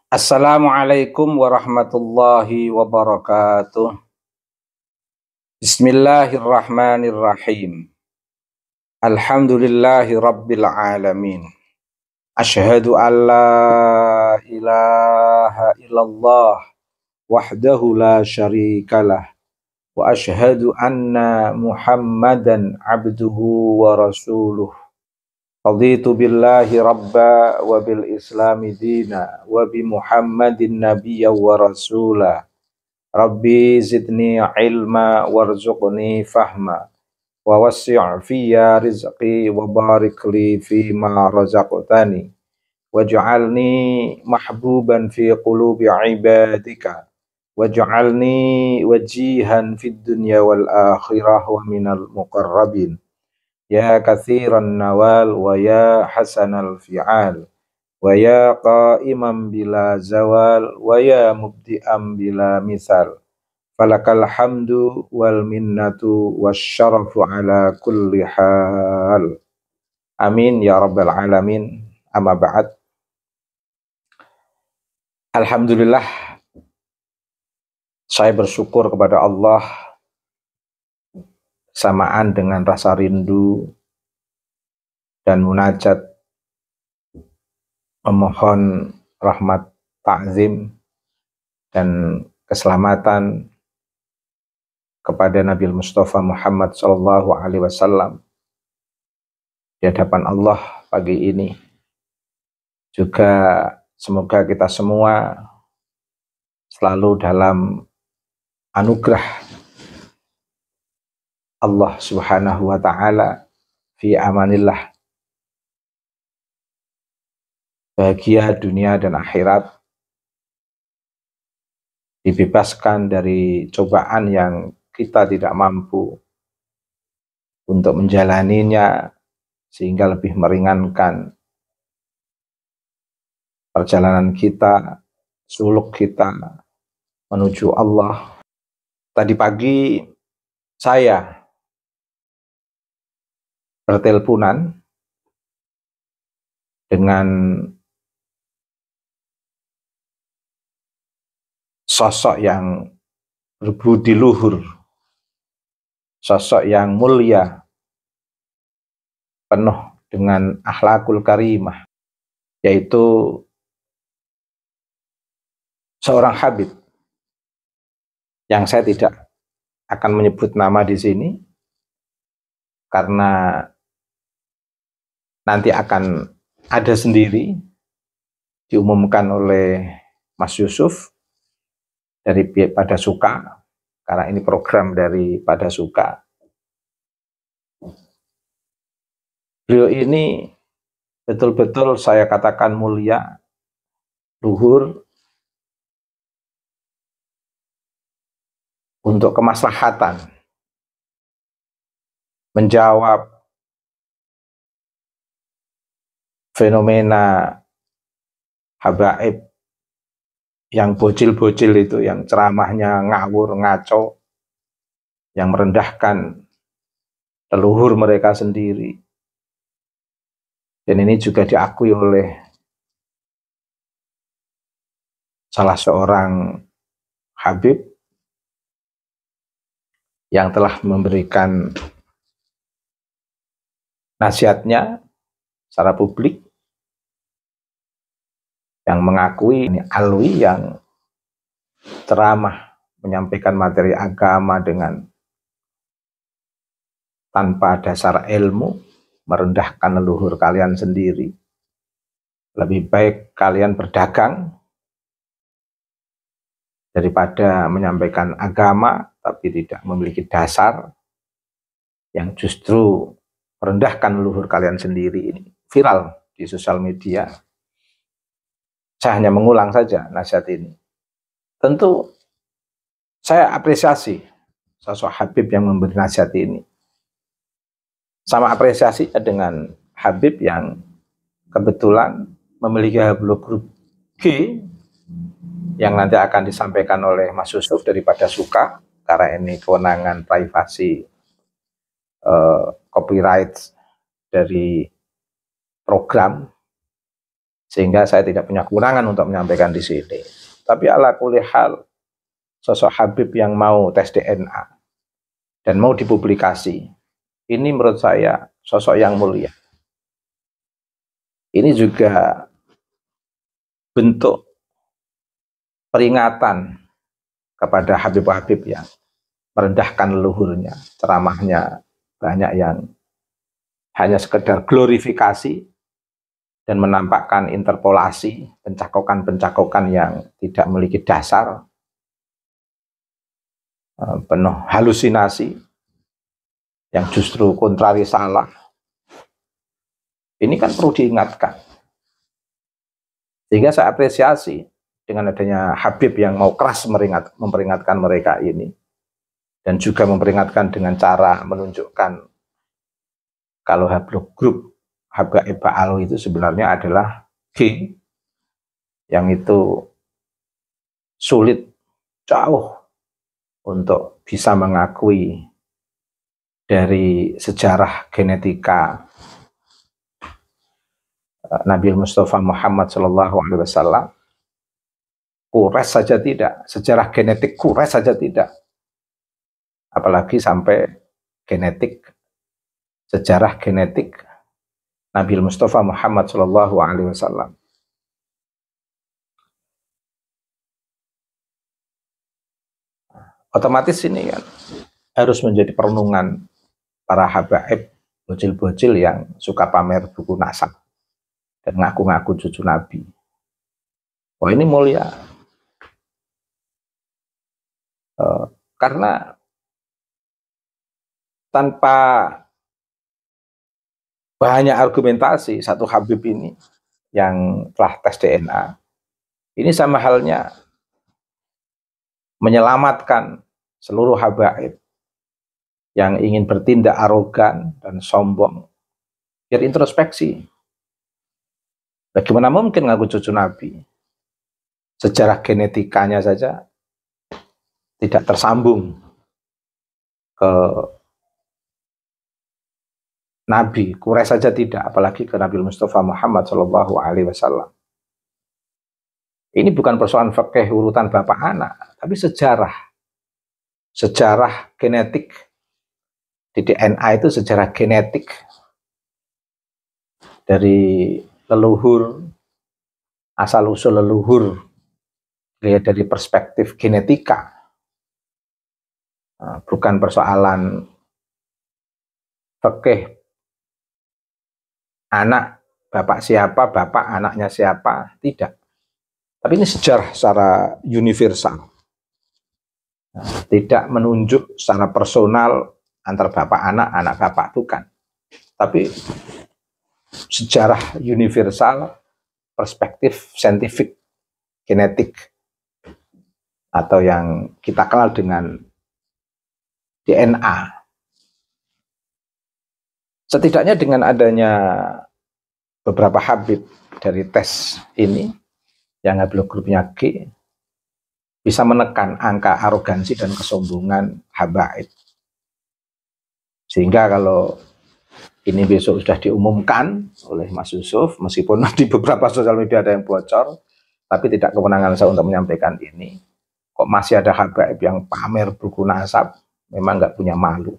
Assalamualaikum warahmatullahi wabarakatuh. Bismillahirrahmanirrahim. Alhamdulillahi rabbil alamin. Ashhadu an la ilaha illallah wahdahu la syarikalah wa ashhadu anna Muhammadan abduhu wa rasuluh. Raditu billahi rabba wa bil islami dina wa bi Muhammadin nabiyya wa rasulah. Rabbi zidni ilma warzuqni fahma wa wassi' fiyya rizqi wa barik li fima razaqtani waj'alni mahbuban fi qulubi ibadika waj'alni wajihan fid dunya wal akhirah wa minal muqarrabin ya katsiran nawal wa ya hasanal fi'al wa ya qa'iman bila zawal wa ya mubdi'an bila misal falakal hamdu wal minnatu wasyarafu ala kulli hal amin ya rabbal alamin. Amma ba'd. Alhamdulillah, saya bersyukur kepada Allah samaan dengan rasa rindu dan munajat memohon rahmat ta'zim dan keselamatan kepada Nabi Mustafa Muhammad sallallahu alaihi wasallam di hadapan Allah pagi ini. Juga semoga kita semua selalu dalam anugerah Allah Subhanahu wa taala, fi amanillah, bahagia dunia dan akhirat, dibebaskan dari cobaan yang kita tidak mampu untuk menjalaninya, sehingga lebih meringankan perjalanan kita, suluk kita menuju Allah. Tadi pagi saya berteleponan dengan sosok yang berbudi luhur, sosok yang mulia, penuh dengan akhlakul karimah, yaitu seorang habib yang saya tidak akan menyebut nama di sini karena nanti akan ada sendiri diumumkan oleh Mas Yusuf dari Pada Suka, karena ini program dari Pada Suka. Beliau ini betul-betul saya katakan mulia, luhur, untuk kemaslahatan menjawab fenomena habaib yang bocil-bocil itu, yang ceramahnya ngawur ngaco, yang merendahkan leluhur mereka sendiri. Dan ini juga diakui oleh salah seorang habib yang telah memberikan nasihatnya secara publik, yang mengakui ini alwi yang ceramah menyampaikan materi agama dengan tanpa dasar ilmu, merendahkan leluhur kalian sendiri. Lebih baik kalian berdagang daripada menyampaikan agama tapi tidak memiliki dasar, yang justru merendahkan leluhur kalian sendiri. Ini viral di sosial media. Saya hanya mengulang saja nasihat ini. Tentu saya apresiasi sosok habib yang memberi nasihat ini. Sama apresiasi dengan habib yang kebetulan memiliki hablum G yang nanti akan disampaikan oleh Mas Yusuf daripada Suka, karena ini kewenangan privasi copyright dari program sehingga saya tidak punya kewenangan untuk menyampaikan di sini. Tapi ala kulli hal, sosok Habib yang mau tes DNA dan mau dipublikasi, ini menurut saya sosok yang mulia. Ini juga bentuk peringatan kepada Habib-Habib yang merendahkan leluhurnya, ceramahnya banyak yang hanya sekedar glorifikasi dan menampakkan interpolasi, pencakokan-pencakokan yang tidak memiliki dasar, penuh halusinasi, yang justru kontrari salah. Ini kan perlu diingatkan. Sehingga saya apresiasi dengan adanya Habib yang mau keras memperingatkan mereka ini, dan juga memperingatkan dengan cara menunjukkan kalau Hablok Group Habaib Ba'alwi itu sebenarnya adalah geng yang itu sulit jauh untuk bisa mengakui dari sejarah genetika Nabi Mustafa Muhammad SAW. Quraisy saja tidak, sejarah genetik Quraisy saja tidak, apalagi sampai sejarah genetik Nabi Mustafa Muhammad SAW. Otomatis ini kan harus menjadi perenungan para habaib, bocil-bocil yang suka pamer buku nasab dan ngaku-ngaku cucu Nabi. Wah, ini mulia. Karena tanpa banyak argumentasi, satu Habib ini yang telah tes DNA, ini sama halnya menyelamatkan seluruh habaib yang ingin bertindak arogan dan sombong, biar introspeksi. Bagaimana mungkin ngaku cucu Nabi? Sejarah genetikanya saja tidak tersambung ke Nabi, Quraisy saja tidak, apalagi ke Nabi Mustafa Muhammad SAW. Ini bukan persoalan fikih urutan bapak anak, tapi sejarah genetik. Di DNA itu sejarah genetik dari leluhur, asal usul leluhur, lihat dari perspektif genetika. Bukan persoalan fikih anak, bapak siapa, bapak anaknya siapa, tidak. Tapi ini sejarah secara universal. Tidak menunjuk secara personal antar bapak anak, anak bapak, bukan. Tapi sejarah universal, perspektif saintifik, genetik, atau yang kita kenal dengan DNA. Setidaknya dengan adanya beberapa Habib dari tes ini, yang Hablok grupnya G, bisa menekan angka arogansi dan kesombongan habaib. Sehingga kalau ini besok sudah diumumkan oleh Mas Yusuf, meskipun di beberapa sosial media ada yang bocor, tapi tidak kewenangan saya untuk menyampaikan ini. Kok masih ada habaib yang pamer buku nasab, memang nggak punya malu.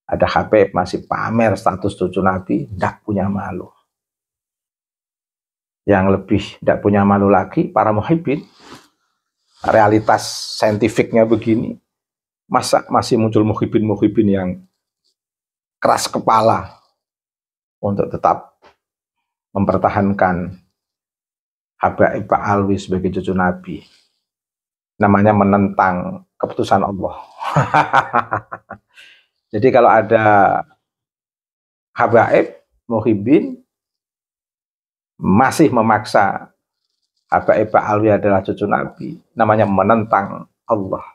Ada habaib masih pamer status cucu Nabi, nggak punya malu. Yang lebih tidak punya malu lagi, para muhibbin, realitas saintifiknya begini, masa masih muncul muhibbin yang keras kepala untuk tetap mempertahankan Habaib Ba'alwi sebagai cucu Nabi. Namanya menentang keputusan Allah. Jadi kalau ada habaib, muhibbin, masih memaksa Habaib Ba'alwi adalah cucu Nabi, namanya menentang Allah.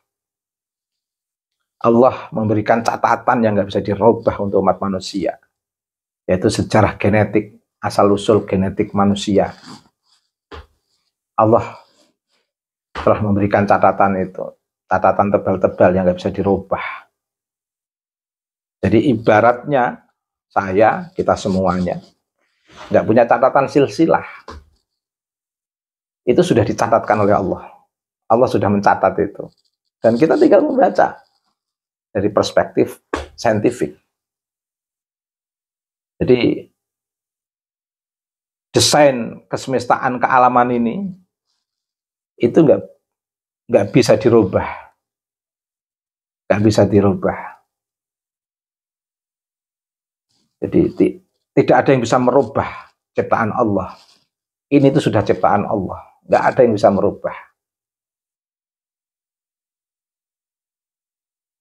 Allah memberikan catatan yang nggak bisa dirubah untuk umat manusia, yaitu sejarah genetik, asal-usul genetik manusia. Allah telah memberikan catatan itu, catatan tebal-tebal yang nggak bisa dirubah. Jadi ibaratnya kita semuanya, nggak punya catatan silsilah. Itu sudah dicatatkan oleh Allah. Allah sudah mencatat itu. Dan kita tinggal membaca dari perspektif saintifik. Jadi desain kesemestaan kealaman ini itu nggak bisa dirubah, nggak bisa dirubah. Jadi tidak ada yang bisa merubah ciptaan Allah. Ini itu sudah ciptaan Allah, nggak ada yang bisa merubah.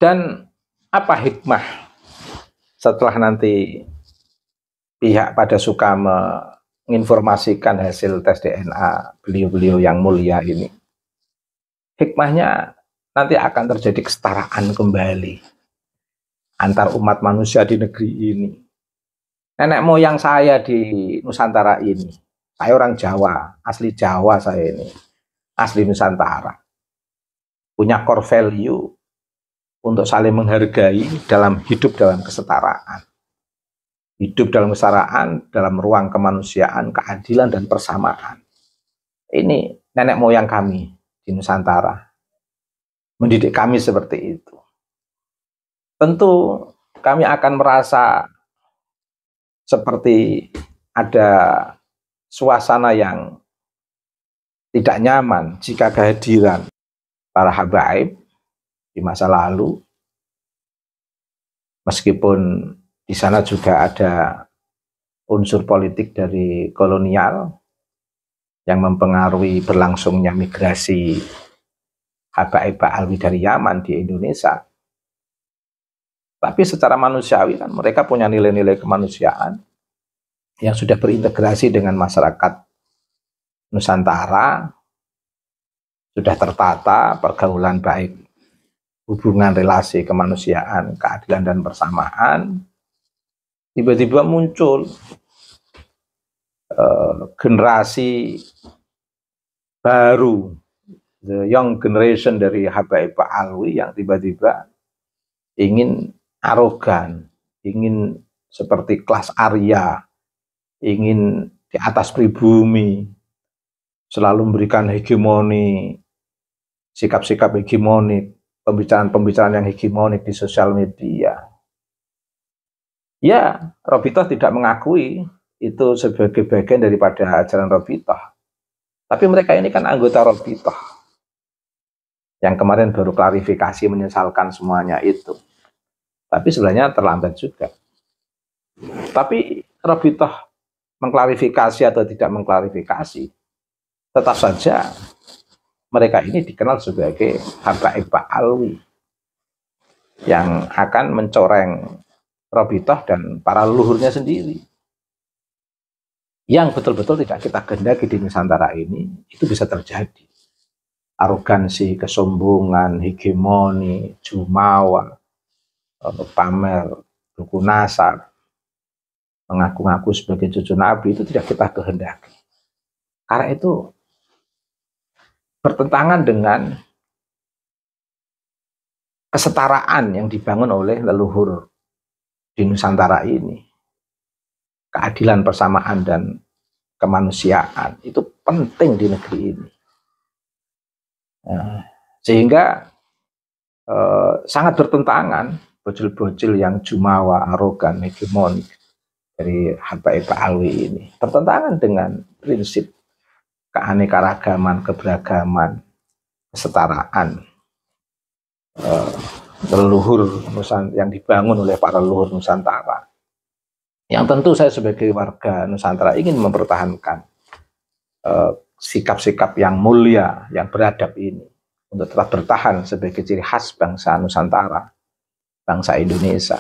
Dan apa hikmah setelah nanti pihak pada suka menginformasikan hasil tes DNA beliau-beliau yang mulia ini? Hikmahnya nanti akan terjadi kesetaraan kembali antar umat manusia di negeri ini. Nenek moyang saya di Nusantara ini, saya orang Jawa, asli Jawa saya ini, asli Nusantara, punya core value untuk saling menghargai dalam hidup dalam kesetaraan. Hidup dalam kesetaraan, dalam ruang kemanusiaan, keadilan, dan persamaan. Ini nenek moyang kami di Nusantara. Mendidik kami seperti itu. Tentu kami akan merasa seperti ada suasana yang tidak nyaman jika kehadiran para habaib di masa lalu, meskipun di sana juga ada unsur politik dari kolonial yang mempengaruhi berlangsungnya migrasi habaib Ba'alwi dari Yaman di Indonesia. Tapi secara manusiawi kan mereka punya nilai-nilai kemanusiaan yang sudah berintegrasi dengan masyarakat Nusantara, sudah tertata pergaulan baik, hubungan relasi kemanusiaan, keadilan dan persamaan. Tiba-tiba muncul generasi baru, the young generation dari habaib Ba'alwi yang tiba-tiba ingin arogan, ingin seperti kelas Arya, ingin di atas pribumi, selalu memberikan hegemoni, sikap-sikap hegemonik, pembicaraan-pembicaraan yang hegemonik di sosial media. Ya, Robitoh tidak mengakui itu sebagai bagian daripada ajaran Robitoh. Tapi mereka ini kan anggota Robitoh. Yang kemarin baru klarifikasi menyesalkan semuanya itu. Tapi sebenarnya terlambat juga. Tapi Robitoh mengklarifikasi atau tidak mengklarifikasi, tetap saja mereka ini dikenal sebagai habaib Ba'alwi yang akan mencoreng Robitoh dan para leluhurnya sendiri. Yang betul-betul tidak kita kehendaki di Nusantara ini, itu bisa terjadi. Arogansi, kesombongan, hegemoni, jumawa, pamer, buku nasar, mengaku-ngaku sebagai cucu Nabi, itu tidak kita kehendaki. Karena itu bertentangan dengan kesetaraan yang dibangun oleh leluhur di Nusantara ini. Keadilan, persamaan, dan kemanusiaan itu penting di negeri ini. Nah, sehingga sangat bertentangan bocil-bocil yang jumawa, arogan, hegemonik dari habaib Ba'alwi ini. Bertentangan dengan prinsip keanekaragaman, keberagaman, kesetaraan leluhur yang dibangun oleh para leluhur Nusantara. Yang tentu saya sebagai warga Nusantara ingin mempertahankan sikap-sikap yang mulia, yang beradab ini untuk tetap bertahan sebagai ciri khas bangsa Nusantara, bangsa Indonesia.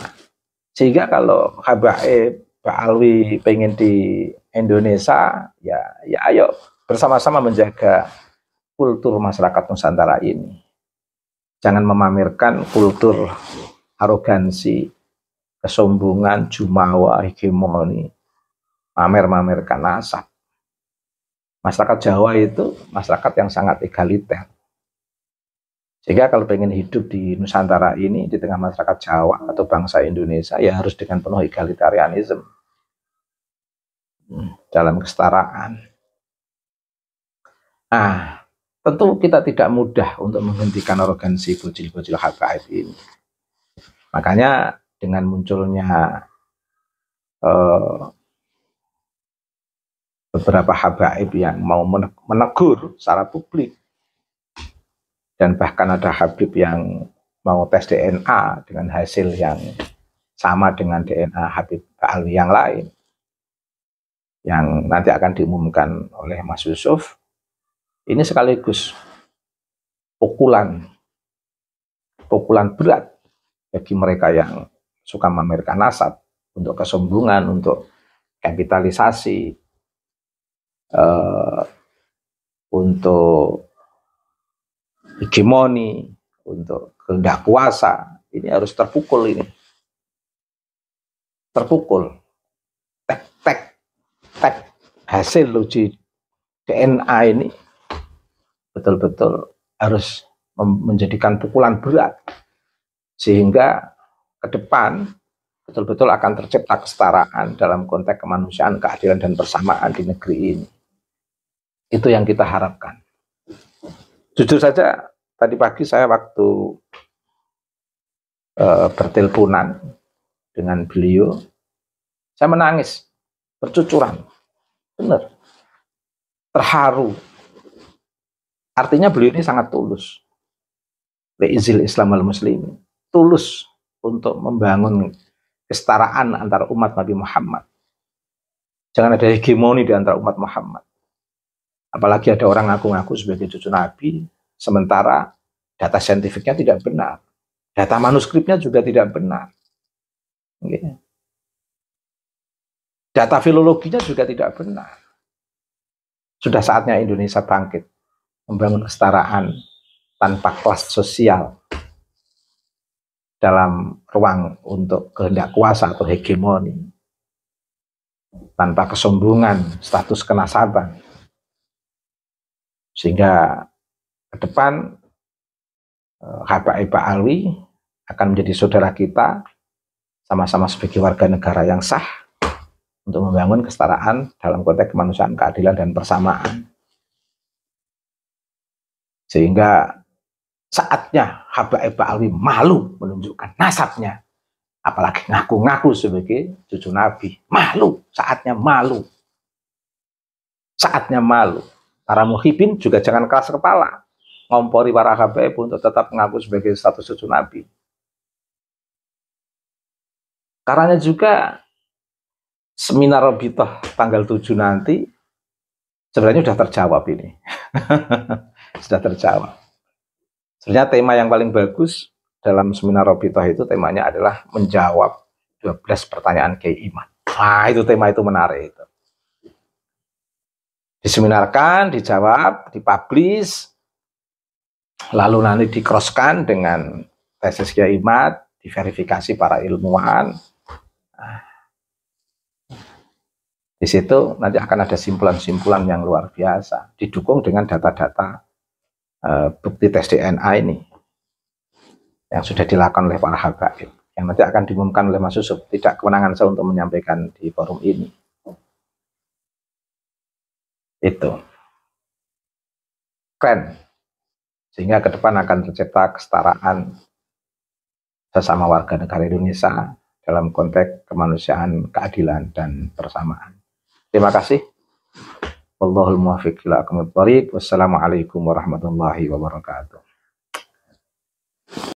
Sehingga kalau habaib Ba'alwi pengen di Indonesia, ya ayo bersama-sama menjaga kultur masyarakat Nusantara ini. Jangan memamerkan kultur arogansi, kesombongan, jumawa, hegemoni, mamerkan nasab. Masyarakat Jawa itu masyarakat yang sangat egaliter. Sehingga kalau pengen hidup di Nusantara ini, di tengah masyarakat Jawa atau bangsa Indonesia, ya harus dengan penuh egalitarianisme. dalam kesetaraan. Nah, tentu kita tidak mudah untuk menghentikan arogansi bocil-bocil habaib ini. Makanya dengan munculnya beberapa habaib yang mau menegur secara publik, dan bahkan ada habib yang mau tes DNA dengan hasil yang sama dengan DNA Habib Alwi yang lain, yang nanti akan diumumkan oleh Mas Yusuf. Ini sekaligus pukulan berat bagi mereka yang suka memamerkan nasab untuk kesombongan, untuk kapitalisasi, untuk hegemoni, untuk kehendak kuasa. Ini harus terpukul ini. Terpukul. Tek hasil uji DNA ini betul-betul harus menjadikan pukulan berat, sehingga ke depan betul-betul akan tercipta kesetaraan dalam konteks kemanusiaan, keadilan, dan persamaan di negeri ini. Itu yang kita harapkan. Jujur saja, tadi pagi saya waktu berteleponan dengan beliau, saya menangis bercucuran, benar, terharu. Artinya beliau ini sangat tulus. Leizil Islam wal Muslimin, tulus untuk membangun kesetaraan antara umat Nabi Muhammad. Jangan ada hegemoni di antara umat Muhammad. Apalagi ada orang ngaku-ngaku sebagai cucu Nabi, sementara data saintifiknya tidak benar. Data manuskripnya juga tidak benar. Data filologinya juga tidak benar. Sudah saatnya Indonesia bangkit, membangun kesetaraan tanpa kelas sosial dalam ruang untuk kehendak kuasa atau hegemoni, tanpa kesombongan status kenasaban, sehingga ke depan Habaib Alwi akan menjadi saudara kita, sama-sama sebagai warga negara yang sah untuk membangun kesetaraan dalam konteks kemanusiaan, keadilan, dan persamaan. Sehingga saatnya Habaib Alwi malu menunjukkan nasabnya, apalagi ngaku-ngaku sebagai cucu Nabi. Malu, saatnya malu. Saatnya malu. Para muhibin juga jangan keras kepala, ngompori para habaib untuk tetap mengaku sebagai status cucu Nabi. Karena juga seminar Robitoh tanggal 7 nanti sebenarnya sudah terjawab ini. Sudah terjawab. Sebenarnya tema yang paling bagus dalam seminar Robitoh itu temanya adalah menjawab 12 pertanyaan Kiai Iman. Nah, itu tema itu menarik itu. Diseminarkan, dijawab, dipublish, lalu nanti di-crosskan dengan tesis Kiai Iman, diverifikasi para ilmuwan. Di situ nanti akan ada simpulan-simpulan yang luar biasa, didukung dengan data-data bukti tes DNA ini yang sudah dilakukan oleh para habaib, yang nanti akan diumumkan oleh Mas Yusuf. Tidak kewenangan saya untuk menyampaikan di forum ini. Itu keren, sehingga ke depan akan tercipta kesetaraan sesama warga negara Indonesia dalam konteks kemanusiaan, keadilan, dan persamaan. Terima kasih. Wallahul muwaffiq ila aqwamit thoriq. Wassalamualaikum warahmatullahi wabarakatuh.